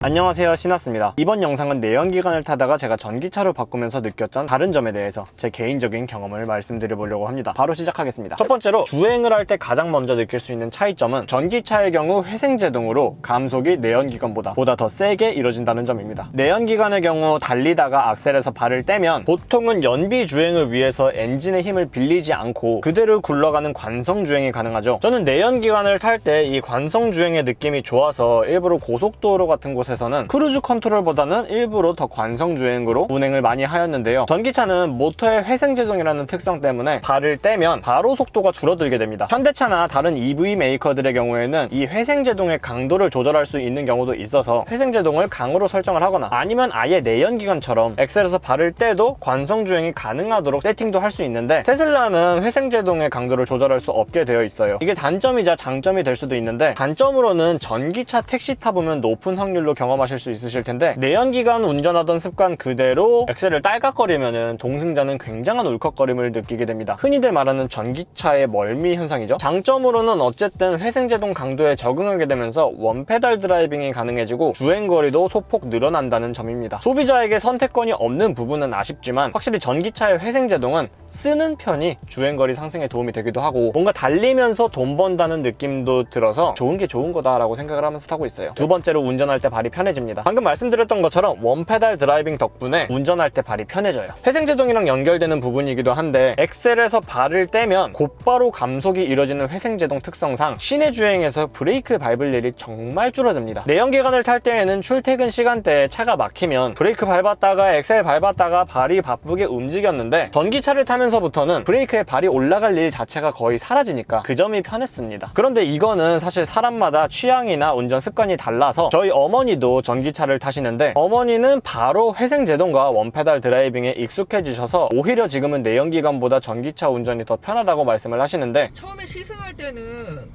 안녕하세요, 신하스입니다. 이번 영상은 내연기관을 타다가 제가 전기차로 바꾸면서 느꼈던 다른 점에 대해서 제 개인적인 경험을 말씀드려보려고 합니다. 바로 시작하겠습니다. 첫 번째로 주행을 할 때 가장 먼저 느낄 수 있는 차이점은 전기차의 경우 회생제동으로 감속이 내연기관보다 더 세게 이루어진다는 점입니다. 내연기관의 경우 달리다가 악셀에서 발을 떼면 보통은 연비 주행을 위해서 엔진의 힘을 빌리지 않고 그대로 굴러가는 관성 주행이 가능하죠. 저는 내연기관을 탈 때 이 관성 주행의 느낌이 좋아서 일부러 고속도로 같은 곳에서는 크루즈 컨트롤보다는 일부러 더 관성 주행으로 운행을 많이 하였는데요. 전기차는 모터의 회생제동이라는 특성 때문에 발을 떼면 바로 속도가 줄어들게 됩니다. 현대차나 다른 EV 메이커들의 경우에는 이 회생제동의 강도를 조절할 수 있는 경우도 있어서 회생제동을 강으로 설정을 하거나 아니면 아예 내연기관처럼 엑셀에서 발을 떼도 관성 주행이 가능하도록 세팅도 할 수 있는데, 테슬라는 회생제동의 강도를 조절할 수 없게 되어 있어요. 이게 단점이자 장점이 될 수도 있는데, 단점으로는 전기차 택시 타보면 높은 확률로 경험하실 수 있으실 텐데, 내연기관 운전하던 습관 그대로 엑셀을 딸깍거리면은 동승자는 굉장한 울컥거림을 느끼게 됩니다. 흔히들 말하는 전기차의 멀미 현상이죠. 장점으로는 어쨌든 회생제동 강도에 적응하게 되면서 원페달 드라이빙이 가능해지고 주행거리도 소폭 늘어난다는 점입니다. 소비자에게 선택권이 없는 부분은 아쉽지만 확실히 전기차의 회생제동은 쓰는 편이 주행거리 상승에 도움이 되기도 하고 뭔가 달리면서 돈 번다는 느낌도 들어서 좋은 게 좋은 거다라고 생각을 하면서 타고 있어요. 두 번째로 운전할 때 발이 편해집니다. 방금 말씀드렸던 것처럼 원페달 드라이빙 덕분에 운전할 때 발이 편해져요. 회생제동이랑 연결되는 부분이기도 한데, 엑셀에서 발을 떼면 곧바로 감속이 이루어지는 회생제동 특성상 시내 주행에서 브레이크 밟을 일이 정말 줄어듭니다. 내연기관을 탈 때에는 출퇴근 시간대에 차가 막히면 브레이크 밟았다가 엑셀 밟았다가 발이 바쁘게 움직였는데, 전기차를 타면서부터는 브레이크에 발이 올라갈 일 자체가 거의 사라지니까 그 점이 편했습니다. 그런데 이거는 사실 사람마다 취향이나 운전 습관이 달라서 저희 어머니도 전기차를 타시는데, 어머니는 바로 회생제동과 원페달 드라이빙에 익숙해지셔서 오히려 지금은 내연기관보다 전기차 운전이 더 편하다고 말씀을 하시는데, 처음에 시승할 때는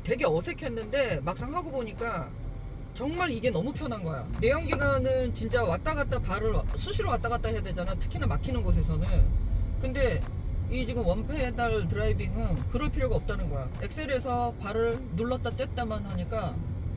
되게 어색했는데 막상 하고 보니까 정말 이게 너무 편한 거야. 내연기관은 진짜 왔다 갔다 발을 수시로 왔다 갔다 해야 되잖아, 특히나 막히는 곳에서는. 근데 이 지금 원페달 드라이빙은 그럴 필요가 없다는 거야. 엑셀에서 발을 눌렀다 뗐다만 하니까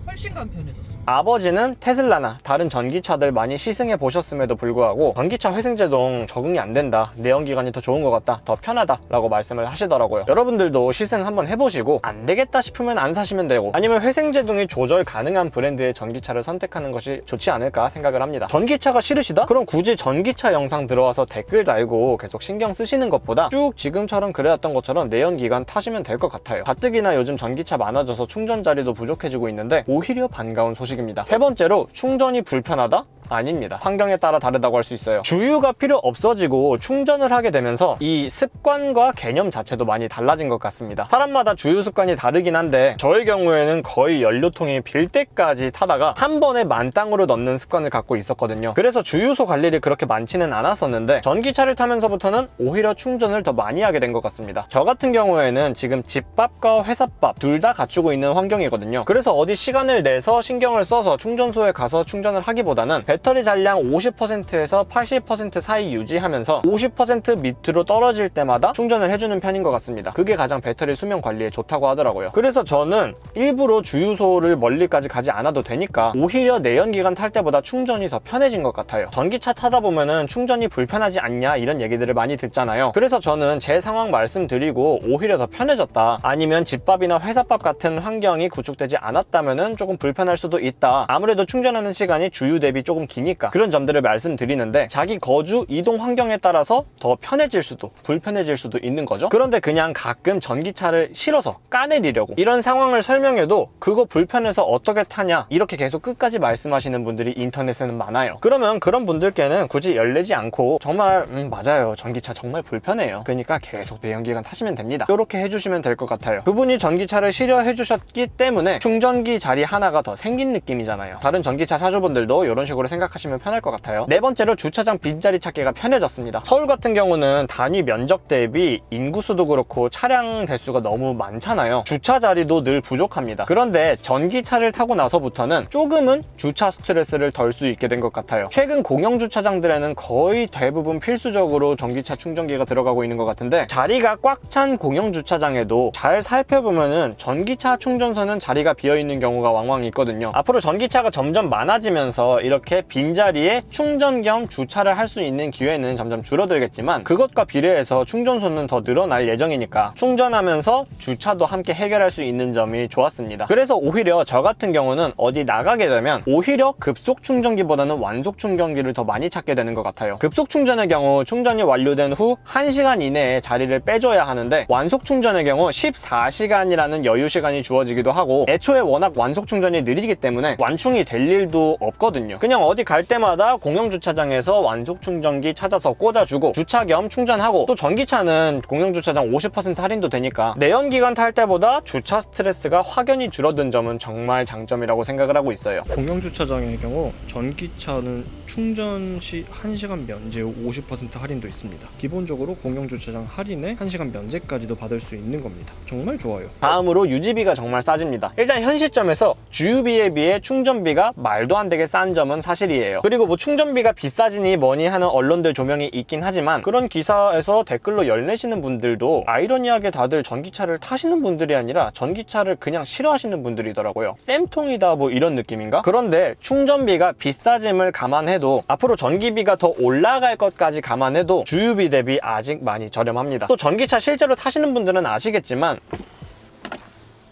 훨씬 간편해졌어. 아버지는 테슬라나 다른 전기차들 많이 시승해 보셨음에도 불구하고 전기차 회생제동 적응이 안 된다, 내연기관이 더 좋은 것 같다, 더 편하다 라고 말씀을 하시더라고요. 여러분들도 시승 한번 해보시고 안 되겠다 싶으면 안 사시면 되고, 아니면 회생제동이 조절 가능한 브랜드의 전기차를 선택하는 것이 좋지 않을까 생각을 합니다. 전기차가 싫으시다? 그럼 굳이 전기차 영상 들어와서 댓글 달고 계속 신경 쓰시는 것보다 쭉 지금처럼 그래왔던 것처럼 내연기관 타시면 될 것 같아요. 가뜩이나 요즘 전기차 많아져서 충전 자리도 부족해지고 있는데 오히려 반가운 소식입니다. 세 번째로, 충전이 불편하다? 아닙니다. 환경에 따라 다르다고 할 수 있어요. 주유가 필요 없어지고 충전을 하게 되면서 이 습관과 개념 자체도 많이 달라진 것 같습니다. 사람마다 주유 습관이 다르긴 한데, 저의 경우에는 거의 연료통이 빌 때까지 타다가 한 번에 만땅으로 넣는 습관을 갖고 있었거든요. 그래서 주유소 갈 일이 그렇게 많지는 않았었는데, 전기차를 타면서부터는 오히려 충전을 더 많이 하게 된 것 같습니다. 저 같은 경우에는 지금 집밥과 회사밥 둘 다 갖추고 있는 환경이거든요. 그래서 어디 시간을 내서 신경을 써서 충전소에 가서 충전을 하기보다는 배터리 잔량 50%에서 80% 사이 유지하면서 50% 밑으로 떨어질 때마다 충전을 해주는 편인 것 같습니다. 그게 가장 배터리 수명 관리에 좋다고 하더라고요. 그래서 저는 일부러 주유소를 멀리까지 가지 않아도 되니까 오히려 내연기관 탈 때보다 충전이 더 편해진 것 같아요. 전기차 타다 보면은 충전이 불편하지 않냐 이런 얘기들을 많이 듣잖아요. 그래서 저는 제 상황 말씀드리고 오히려 더 편해졌다, 아니면 집밥이나 회사밥 같은 환경이 구축되지 않았다면은 조금 불편할 수도 있다, 아무래도 충전하는 시간이 주유 대비 조금 기니까 그런 점들을 말씀드리는데, 자기 거주 이동 환경에 따라서 더 편해질 수도 불편해질 수도 있는 거죠. 그런데 그냥 가끔 전기차를 싫어서 까내리려고 이런 상황을 설명해도 그거 불편해서 어떻게 타냐 이렇게 계속 끝까지 말씀하시는 분들이 인터넷에는 많아요. 그러면 그런 분들께는 굳이 열내지 않고 정말 맞아요, 전기차 정말 불편해요, 그러니까 계속 내연기관 타시면 됩니다, 이렇게 해주시면 될 것 같아요. 그분이 전기차를 싫어해 주셨기 때문에 충전기 자리 하나가 더 생긴 느낌이잖아요. 다른 전기차 사주분들도 이런 식으로 생각하시면 편할 것 같아요. 네 번째로 주차장 빈자리 찾기가 편해졌습니다. 서울 같은 경우는 단위 면적 대비 인구수도 그렇고 차량 대수가 너무 많잖아요. 주차 자리도 늘 부족합니다. 그런데 전기차를 타고 나서부터는 조금은 주차 스트레스를 덜 수 있게 된 것 같아요. 최근 공영 주차장들에는 거의 대부분 필수적으로 전기차 충전기가 들어가고 있는 것 같은데, 자리가 꽉 찬 공영 주차장에도 잘 살펴보면은 전기차 충전소는 자리가 비어있는 경우가 왕왕 있거든요. 앞으로 전기차가 점점 많아지면서 이렇게 빈자리에 충전 겸 주차를 할 수 있는 기회는 점점 줄어들겠지만, 그것과 비례해서 충전소는 더 늘어날 예정이니까 충전하면서 주차도 함께 해결할 수 있는 점이 좋았습니다. 그래서 오히려 저 같은 경우는 어디 나가게 되면 오히려 급속 충전기보다는 완속 충전기를 더 많이 찾게 되는 것 같아요. 급속 충전의 경우 충전이 완료된 후 1시간 이내에 자리를 빼줘야 하는데, 완속 충전의 경우 14시간이라는 여유 시간이 주어지기도 하고, 애초에 워낙 완속 충전이 느리기 때문에 완충이 될 일도 없거든요. 그냥 어디 갈 때마다 공영 주차장에서 완속 충전기 찾아서 꽂아주고 주차 겸 충전하고, 또 전기차는 공영 주차장 50% 할인도 되니까 내연기관 탈 때보다 주차 스트레스가 확연히 줄어든 점은 정말 장점이라고 생각을 하고 있어요. 공영 주차장의 경우 전기차는 충전 시 1시간 면제 후 50% 할인도 있습니다. 기본적으로 공영 주차장 할인에 1시간 면제까지도 받을 수 있는 겁니다. 정말 좋아요. 다음으로 유지비가 정말 싸집니다. 일단 현 시점에서 주유비에 비해 충전비가 말도 안 되게 싼 점은 사실이에요. 그리고 뭐 충전비가 비싸지니 뭐니 하는 언론들 조명이 있긴 하지만, 그런 기사에서 댓글로 열내시는 분들도 아이러니하게 다들 전기차를 타시는 분들이 아니라 전기차를 그냥 싫어하시는 분들이더라고요. 쌤통이다 뭐 이런 느낌인가? 그런데 충전비가 비싸짐을 감안해도, 앞으로 전기비가 더 올라갈 것까지 감안해도 주유비 대비 아직 많이 저렴합니다. 또 전기차 실제로 타시는 분들은 아시겠지만,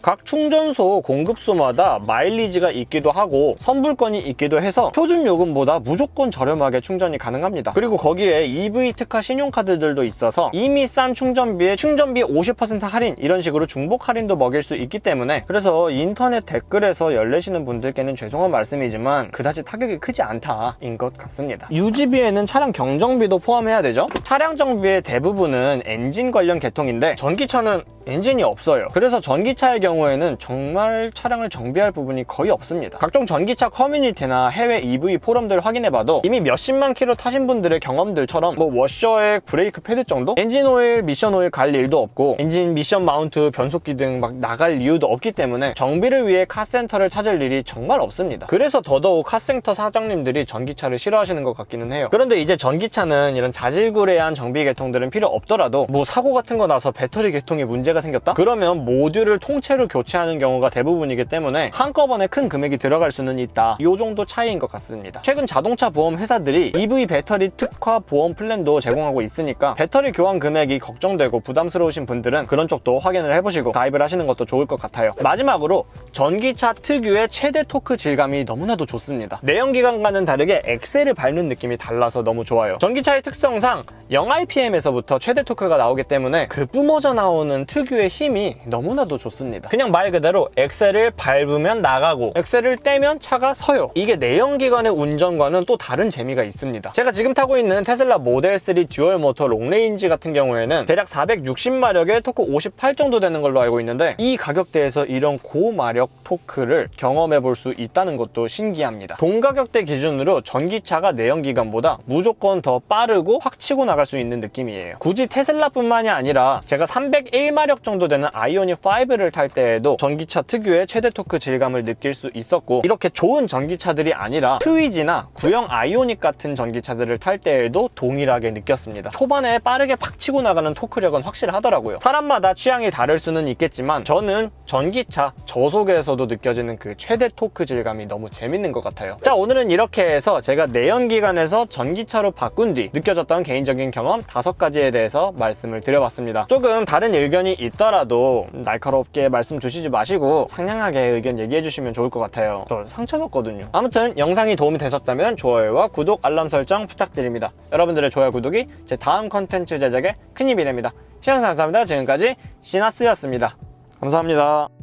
각 충전소 공급소마다 마일리지가 있기도 하고 선불권이 있기도 해서 표준 요금보다 무조건 저렴하게 충전이 가능합니다. 그리고 거기에 EV 특화 신용카드들도 있어서 이미 싼 충전비에 충전비 50% 할인, 이런 식으로 중복 할인도 먹일 수 있기 때문에, 그래서 인터넷 댓글에서 열내시는 분들께는 죄송한 말씀이지만 그다지 타격이 크지 않다인 것 같습니다. 유지비에는 차량 경정비도 포함해야 되죠. 차량 정비의 대부분은 엔진 관련 계통인데, 전기차는 엔진이 없어요. 그래서 전기차의 경우에는 정말 차량을 정비할 부분이 거의 없습니다. 각종 전기차 커뮤니티나 해외 EV 포럼들 확인해봐도 이미 몇십만 킬로 타신 분들의 경험들처럼 뭐 워셔액, 브레이크 패드 정도? 엔진 오일, 미션 오일 갈 일도 없고, 엔진 미션 마운트, 변속기 등 막 나갈 이유도 없기 때문에 정비를 위해 카센터를 찾을 일이 정말 없습니다. 그래서 더더욱 카센터 사장님들이 전기차를 싫어하시는 것 같기는 해요. 그런데 이제 전기차는 이런 자질구레한 정비 계통들은 필요 없더라도, 뭐 사고 같은 거 나서 배터리 계통에 문제가 생겼다? 그러면 모듈을 통째로 교체하는 경우가 대부분이기 때문에 한꺼번에 큰 금액이 들어갈 수는 있다. 이 정도 차이인 것 같습니다. 최근 자동차 보험 회사들이 EV 배터리 특화 보험 플랜도 제공하고 있으니까 배터리 교환 금액이 걱정되고 부담스러우신 분들은 그런 쪽도 확인을 해보시고 가입을 하시는 것도 좋을 것 같아요. 마지막으로 전기차 특유의 최대 토크 질감이 너무나도 좋습니다. 내연기관과는 다르게 엑셀을 밟는 느낌이 달라서 너무 좋아요. 전기차의 특성상 0rpm에서부터 최대 토크가 나오기 때문에 그 뿜어져 나오는 특유의 힘이 너무나도 좋습니다. 그냥 말 그대로 엑셀을 밟으면 나가고 엑셀을 떼면 차가 서요. 이게 내연기관의 운전과는 또 다른 재미가 있습니다. 제가 지금 타고 있는 테슬라 모델 3 듀얼 모터 롱레인지 같은 경우에는 대략 460마력에 토크 58 정도 되는 걸로 알고 있는데, 이 가격대에서 이런 고마력 토크를 경험해 볼 수 있다는 것도 신기합니다. 동가격대 기준으로 전기차가 내연기관보다 무조건 더 빠르고 확 치고 나갈 수 있는 느낌이에요. 굳이 테슬라뿐만이 아니라 제가 301마력 정도 되는 아이오닉 5를 탈 때에도 전기차 특유의 최대 토크 질감을 느낄 수 있었고, 이렇게 좋은 전기차들이 아니라 트위지나 구형 아이오닉 같은 전기차들을 탈 때에도 동일하게 느꼈습니다. 초반에 빠르게 팍 치고 나가는 토크력은 확실하더라고요. 사람마다 취향이 다를 수는 있겠지만 저는 전기차 저속에서도 느껴지는 그 최대 토크 질감이 너무 재밌는 것 같아요. 자, 오늘은 이렇게 해서 제가 내연기관에서 전기차로 바꾼 뒤 느껴졌던 개인적인 경험 5가지에 대해서 말씀을 드려봤습니다. 조금 다른 의견이 있더라도 날카롭게 말씀 주시지 마시고 상냥하게 의견 얘기해 주시면 좋을 것 같아요. 저 상처받거든요. 아무튼 영상이 도움이 되셨다면 좋아요와 구독, 알람 설정 부탁드립니다. 여러분들의 좋아요, 구독이 제 다음 컨텐츠 제작에 큰 힘이 됩니다. 시청해주셔서 감사합니다. 지금까지 시나스였습니다. 감사합니다.